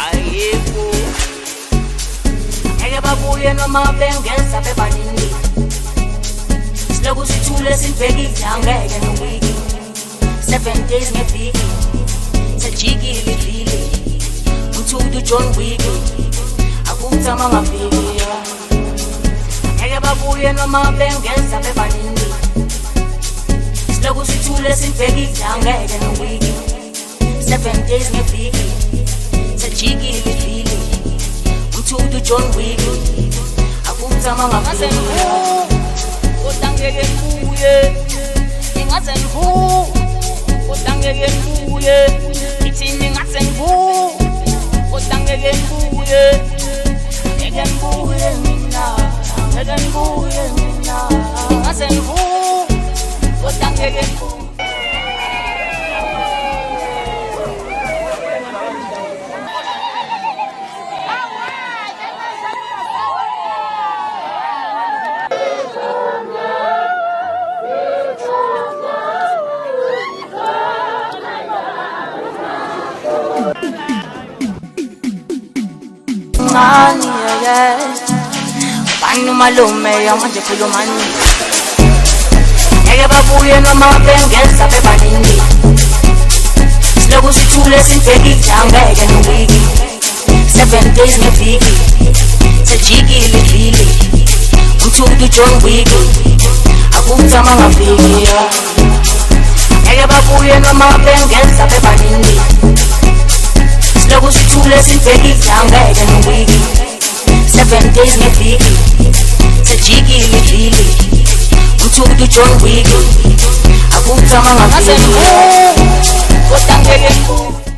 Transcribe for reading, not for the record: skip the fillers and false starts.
Ayikho eke babuye noma bengeza bebaningi siloku sithule sibhekile angeke nowiki 7 days ngeviki sajikile vile umthudu John Wick akutama ngaviki eke babuye noma bengeza bebaningi siloku sithule sibhekile angeke nowiki 7 days ngeviki sajikile vile umthudu John Wick akutama ngaviki kodwa ngeke ngibuye ingaze ngivu kodwa ngeke ngibuye ithini ngaze ngivu kodwa ngeke ngibuye mina ngeke ngibuye mina ngaze ngivu kodwa ngeke ngibuye Mani, yeah. Panu malume, ya manje kulumani. Eke babuye noma bengeza bebaningi. Siloku sithule sibhekile angeke nowiki. 7 days ngeviki. Sajikile vile. Umthudu John Wick akutama ngaviki. Eke babuye noma bengeza bebaningi. Siloku sithule sibhekile angeke nowiki 7 days ngeviki sajikile vile umthudu John Wick akutama ngaviki kodwa ngeke ngibuye